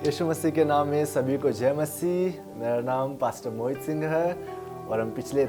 यीशु मसीह के नाम में सभी को जय मसीह। मेरा नाम पास्टर मोहित सिंह है और हम पिछले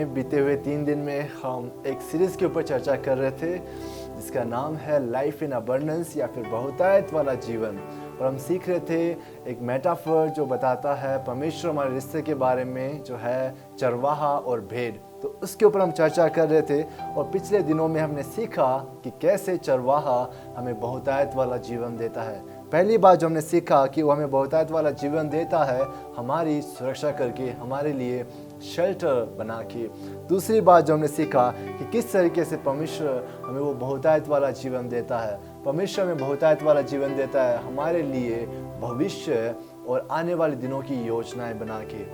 बीते हुए 3 दिन में हम एक सीरीज़ के ऊपर चर्चा कर रहे थे जिसका नाम है लाइफ इन अबंडेंस या फिर बहुतायत वाला जीवन। और हम सीख रहे थे एक मेटाफर जो बताता है परमेश्वर हमारे रिश्ते के बारे में, जो है चरवाहा और भेड़। तो उसके ऊपर हम चर्चा कर रहे थे और पिछले दिनों में हमने सीखा कि कैसे चरवाहा हमें बहुतायत वाला जीवन देता है। पहली बात जो हमने सीखा कि वो हमें बहुतायत वाला जीवन देता है हमारी सुरक्षा करके, हमारे लिए शेल्टर बना के। दूसरी बात जो हमने सीखा कि किस तरीके से परमेश्वर हमें वो बहुतायत वाला जीवन देता है। परमेश्वर हमें बहुतायत वाला जीवन देता है हमारे लिए भविष्य और आने वाले दिनों की योजनाएं बना के।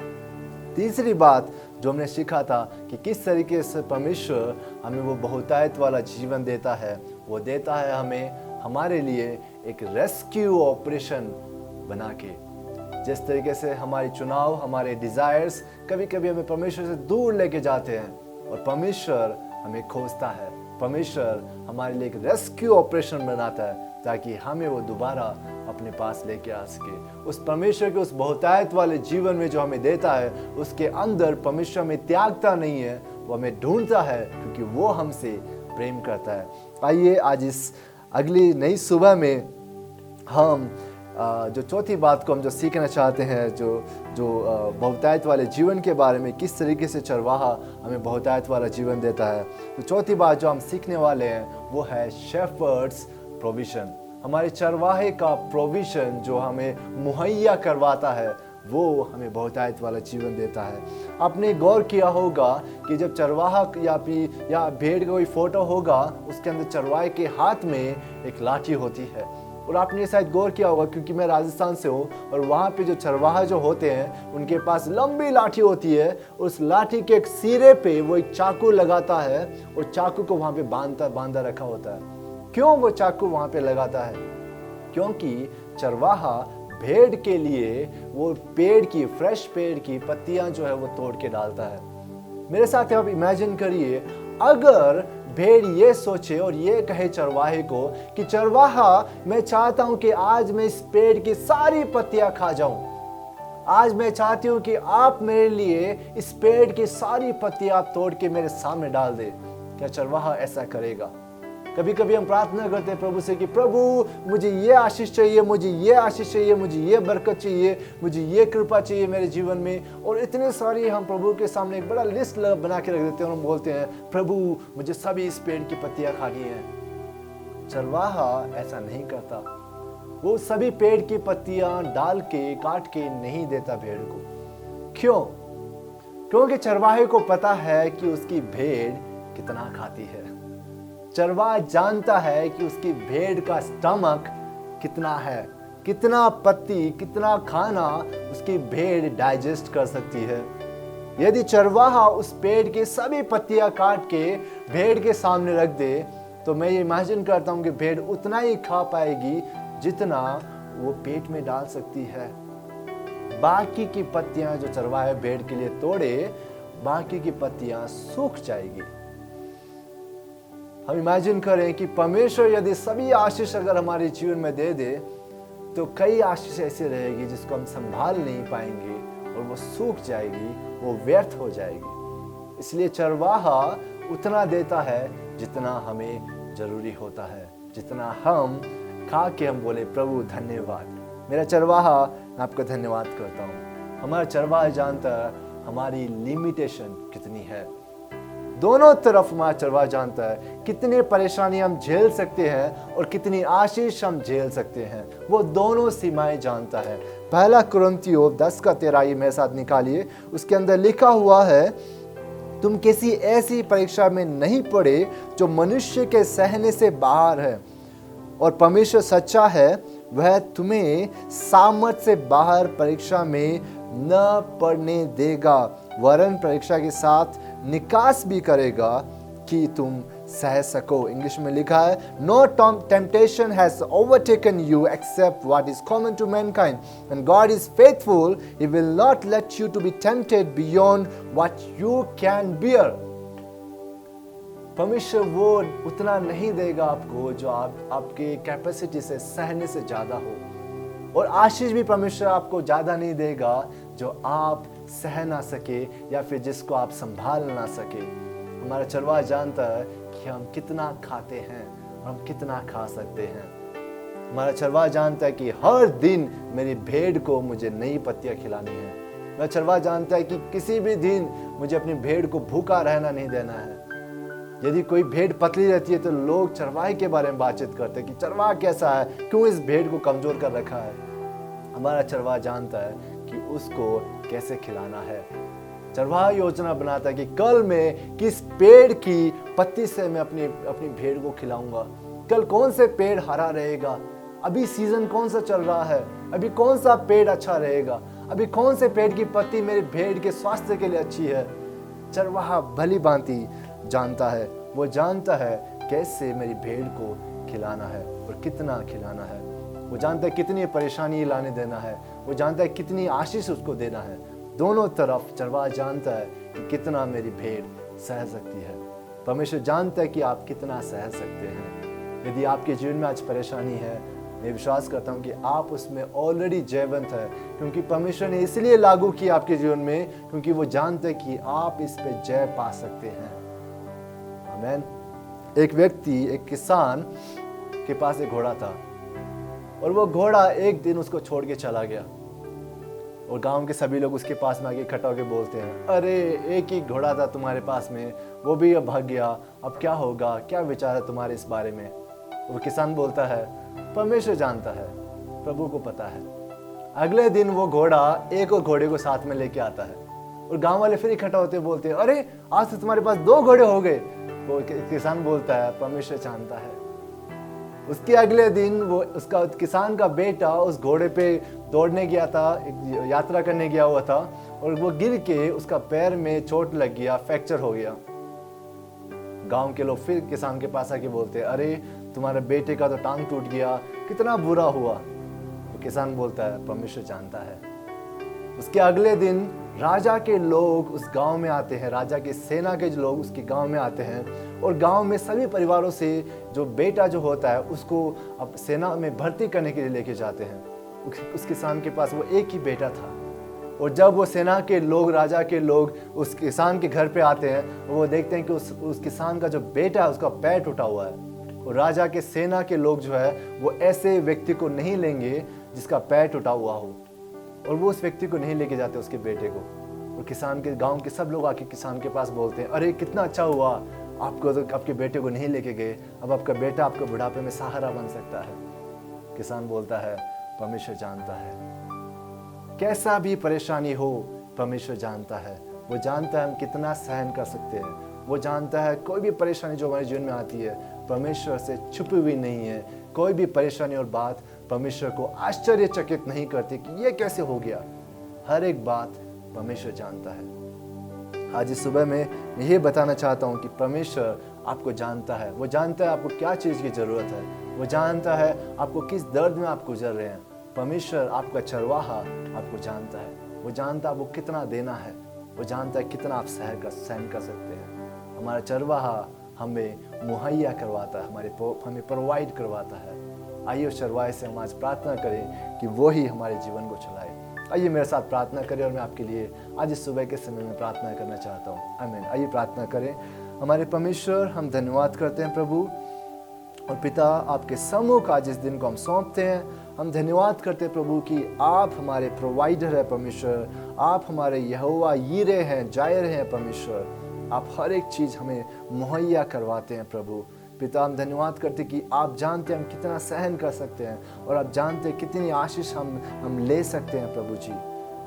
तीसरी बात जो हमने सीखा था कि किस तरीके से परमेश्वर हमें वो बहुतायत वाला जीवन देता है, वो देता है हमें हमारे लिए एक रेस्क्यू ऑपरेशन बना के। जिस तरीके से हमारी चुनाव, हमारे डिजायर्स कभी कभी हमें परमेश्वर से दूर लेके जाते हैं और परमेश्वर हमें खोजता है। परमेश्वर हमारे लिए एक रेस्क्यू ऑपरेशन बनाता है ताकि हमें वो दोबारा अपने पास लेके आ सके। उस परमेश्वर के उस बहुतायत वाले जीवन में जो हमें देता है, उसके अंदर परमेश्वर हमें त्यागता नहीं है, वो हमें ढूंढता है क्योंकि वो हमसे प्रेम करता है। आइए आज इस अगली नई सुबह में हम जो चौथी बात को हम जो सीखना चाहते हैं, जो बहुतायत वाले जीवन के बारे में, किस तरीके से चरवाहा हमें बहुतायत वाला जीवन देता है। तो चौथी बात जो हम सीखने वाले हैं वो है शेफर्ड्स प्रोविजन। हमारे चरवाहे का प्रोविजन जो हमें मुहैया करवाता है वो हमें बहुतायत वाला जीवन देता है। आपने गौर किया होगा कि जब चरवाहा या भेड़ का कोई फोटो होगा, उसके अंदर चरवाहे के हाथ में एक लाठी होती है। और आपने शायद गौर किया होगा क्योंकि मैं राजस्थान से हूँ और वहाँ पे जो चरवाहा जो होते हैं उनके पास लंबी लाठी होती है। उस लाठी के एक सिरे पे वो एक चाकू लगाता है और चाकू को वहाँ पे बांधा रखा होता है। क्यों वो चाकू वहाँ पे लगाता है? क्योंकि चरवाहा भेड़ के लिए वो फ्रेश पेड़ की पत्तियां जो है वो तोड़ के डालता है। मेरे साथ आप इमेजिन करिए, अगर भेड़ ये सोचे और ये कहे चरवाहे को कि चरवाहा मैं चाहता हूं कि आज मैं इस पेड़ की सारी पत्तियां खा जाऊं, आज मैं चाहती हूं कि आप मेरे लिए इस पेड़ की सारी पत्तियां आप तोड़ के मेरे सामने डाल दे, क्या चरवाहा ऐसा करेगा? कभी कभी हम प्रार्थना करते हैं प्रभु से कि प्रभु मुझे ये आशीष चाहिए, मुझे ये आशीष चाहिए, मुझे ये बरकत चाहिए, मुझे ये कृपा चाहिए मेरे जीवन में। और इतने सारी हम प्रभु के सामने एक बड़ा लिस्ट बना के रख देते हैं और हम बोलते हैं प्रभु मुझे सभी इस पेड़ की पत्तियां खानी है। चरवाहा ऐसा नहीं करता। वो सभी पेड़ की पत्तियां डाल के काट के नहीं देता भेड़ को। क्यों? क्योंकि चरवाहे को पता है कि उसकी भेड़ कितना खाती है। चरवाहा जानता है कि उसकी भेड़ का स्टमक कितना है, कितना पत्ती, कितना खाना उसकी भेड़ डाइजेस्ट कर सकती है। यदि चरवाहा उस पेड़ की सभी पत्तियां काट के भेड़ के सामने रख दे तो मैं ये इमेजिन करता हूं कि भेड़ उतना ही खा पाएगी जितना वो पेट में डाल सकती है। बाकी की पत्तियां जो चरवाहा भेड़ के लिए तोड़े, बाकी की पत्तियां सूख जाएगी। हम इमेजिन करें कि परमेश्वर यदि सभी आशीष अगर हमारे जीवन में दे दे तो कई आशीष ऐसी रहेगी जिसको हम संभाल नहीं पाएंगे और वो सूख जाएगी, वो व्यर्थ हो जाएगी। इसलिए चरवाहा उतना देता है जितना हमें जरूरी होता है, जितना हम खा के हम बोले प्रभु धन्यवाद। मेरा चरवाहा, मैं आपका धन्यवाद करता हूँ। हमारा चरवाहा जानता है हमारी लिमिटेशन कितनी है। दोनों तरफ हमारा चरवाहा जानता है कितनी परेशानी हम झेल सकते हैं और कितनी आशीष हम झेल सकते हैं। वो दोनों सीमाएं जानता है। पहला कुरिन्थियों 10:13 मेरे साथ निकालिए। उसके अंदर लिखा हुआ है, तुम किसी ऐसी परीक्षा में नहीं पड़े जो मनुष्य के सहने से बाहर है, और परमेश्वर सच्चा है, वह तुम्हें सामर्थ से बाहर परीक्षा में न पड़ने देगा, वरन परीक्षा के साथ निकास भी करेगा कि तुम सह सको। इंग्लिश में लिखा है, no temptation has overtaken you except what is common to mankind, and God is faithful, he will not let you to be tempted beyond what you can bear. परमेश्वर वो उतना नहीं देगा आपको जो आपके कैपेसिटी से सहने से ज़्यादा हो, और आशीष भी परमेश्वर आपको ज़्यादा नहीं देगा जो आप सह ना सके या फिर जिसको आप संभाल ना सके। हमारा चरवाहा जानता है कि हम कितना खाते हैं और हम कितना खा सकते हैं। हमारा चरवाहा जानता है कि हर दिन मेरी भेड़ को मुझे नई पत्तियां खिलानी है। मेरा चरवाहा जानता है कि किसी भी दिन मुझे अपनी भेड़ को भूखा रहना नहीं देना है। यदि कोई भेड़ पतली रहती है तो लोग चरवाहे के बारे में बातचीत करते हैं कि चरवाहा कैसा है, क्यों इस भेड़ को कमजोर कर रखा है। हमारा चरवाहा जानता है कि उसको कैसे खिलाना है। चरवाहा योजना बनाता है कि कल मैं किस पेड़ की पत्ती से मैं अपनी भेड़ को खिलाऊंगा, कल कौन से पेड़ हरा रहेगा, अभी सीजन कौन सा चल रहा है, अभी कौन सा पेड़ अच्छा रहेगा, अभी कौन से पेड़ की पत्ती मेरे भेड़ के स्वास्थ्य के लिए अच्छी है। चरवाहा भली भांति जानता है, वो जानता है कैसे मेरी भेड़ को खिलाना है और कितना खिलाना है। वो जानता है कितनी परेशानी लाने देना है, वो जानता है कितनी आशीष उसको देना है। दोनों तरफ चरवाहा जानता है कि कितना मेरी भेड़ सह सकती है। परमेश्वर जानता है कि आप कितना सह सकते हैं। यदि आपके जीवन में आज परेशानी है, मैं विश्वास करता हूं कि आप उसमें ऑलरेडी जयवंत है, क्योंकि परमेश्वर ने इसलिए लागू किया आपके जीवन में, क्योंकि वो जानते हैं कि आप इस पे जय पा सकते हैं। आमीन। एक किसान के पास एक घोड़ा था, और वो घोड़ा एक दिन उसको छोड़ के चला गया, और गांव के सभी लोग उसके पास में आके इकट्ठा होकर बोलते हैं, अरे एक ही घोड़ा था तुम्हारे पास में, वो भी अब भाग गया, अब क्या होगा, क्या विचार है तुम्हारे इस बारे में। वो किसान बोलता है, परमेश्वर जानता है, प्रभु को पता है। अगले दिन वो घोड़ा एक और घोड़े को साथ में लेके आता है, और गांव वाले फिर इकट्ठा होते बोलते हैं, अरे आज तो तुम्हारे पास 2 घोड़े हो गए। वो किसान बोलता है, परमेश्वर जानता है। उसके अगले दिन उसका किसान का बेटा उस घोड़े पे दौड़ने गया था, यात्रा करने गया हुआ था, और वो गिर के उसका पैर में चोट लग गया, फ्रैक्चर हो गया। गांव के लोग फिर किसान के पास आके बोलते हैं, अरे तुम्हारे बेटे का तो टांग टूट गया, कितना बुरा हुआ। तो किसान बोलता है, परमेश्वर जानता है। उसके अगले दिन राजा के लोग उस गांव में आते हैं, राजा की सेना के लोग उसके गांव में आते हैं, और गांव में सभी परिवारों से जो बेटा जो होता है उसको अब सेना में भर्ती करने के लिए लेके जाते हैं। उस किसान के पास वो एक ही बेटा था, और जब वो सेना के लोग, राजा के लोग उस किसान के घर पे आते हैं, वो देखते हैं कि उस किसान का जो बेटा है उसका पैर टूटा हुआ है। और राजा के सेना के लोग जो है वो ऐसे व्यक्ति को नहीं लेंगे जिसका पैर टूटा हुआ हो, और वो उस व्यक्ति को नहीं लेके जाते, उसके बेटे को। और किसान के गांव के सब लोग आके किसान के पास बोलते हैं, अरे कितना अच्छा हुआ, आपको तो आपके बेटे को नहीं लेके गए, अब आपका बेटा आपके बुढ़ापे में सहारा बन सकता है। किसान बोलता है, परमेश्वर जानता है, कैसा भी परेशानी हो परमेश्वर जानता है। वो जानता है हम कितना सहन कर सकते हैं। वो जानता है कोई भी परेशानी जो हमारे जीवन में आती है परमेश्वर से छुपी हुई नहीं है। कोई भी परेशानी और बात परमेश्वर को आश्चर्यचकित नहीं करती कि ये कैसे हो गया। हर एक बात परमेश्वर जानता है। आज इस सुबह में मैं ये बताना चाहता हूँ कि परमेश्वर आपको जानता है। वो जानता है आपको क्या चीज़ की ज़रूरत है। वो जानता है आपको किस दर्द में आप गुजर रहे हैं। परमेश्वर आपका चरवाहा आपको जानता है। वो जानता है आपको कितना देना है। वो जानता है कितना आप सहन कर सकते हैं। हमारा चरवाहा हमें मुहैया करवाता है, हमें प्रोवाइड करवाता है। आइए उस चरवाहे से हम आज प्रार्थना करें कि वो ही हमारे जीवन को चलाए। आइए मेरे साथ प्रार्थना करें, और मैं आपके लिए आज इस सुबह के समय में प्रार्थना करना चाहता हूँ। आमीन। आइए प्रार्थना करें। हमारे परमेश्वर, हम धन्यवाद करते हैं प्रभु और पिता, आपके सम्मुख आज इस दिन को हम सौंपते हैं। हम धन्यवाद करते हैं प्रभु कि आप हमारे प्रोवाइडर है परमेश्वर। आप हमारे यहोवा यीरे हैं, जायर हैं परमेश्वर। आप हर एक चीज़ हमें मुहैया करवाते हैं प्रभु। पिता, हम धन्यवाद करते कि आप जानते हैं हम कितना सहन कर सकते हैं, और आप जानते हैं कितनी आशीष हम ले सकते हैं प्रभु जी।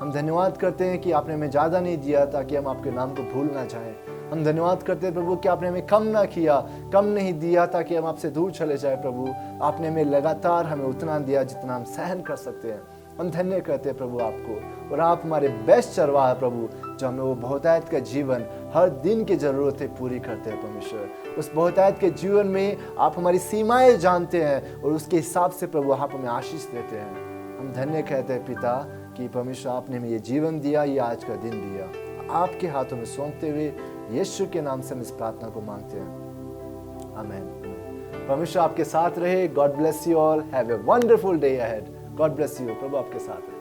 हम धन्यवाद करते हैं कि आपने हमें ज़्यादा नहीं दिया ताकि हम आपके नाम को भूल ना जाएं। हम धन्यवाद करते हैं प्रभु कि आपने हमें कम ना किया, कम नहीं दिया ताकि हम आपसे दूर चले जाए प्रभु। आपने हमें लगातार हमें उतना दिया जितना हम सहन कर सकते हैं। हम धन्य करते हैं प्रभु आपको, और आप हमारे बेस्ट चरवाहा है प्रभु, जो हमें वो बहुतायत का जीवन हर दिन की ज़रूरतें पूरी करते हैं परमेश्वर। उस बहुतायत के जीवन में आप हमारी सीमाएं जानते हैं, और उसके हिसाब से प्रभु आप हमें आशीष देते हैं। हम धन्य कहते हैं पिता कि परमेश्वर आपने हमें ये जीवन दिया, ये आज का दिन दिया। आपके हाथों में सौंपते हुए यीशु के नाम से हम इस प्रार्थना को मांगते हैं। आमेन। परमेश्वर आपके साथ रहे। God bless you all. Have a wonderful day ahead. God bless you. प्रभु आपके साथ रहे।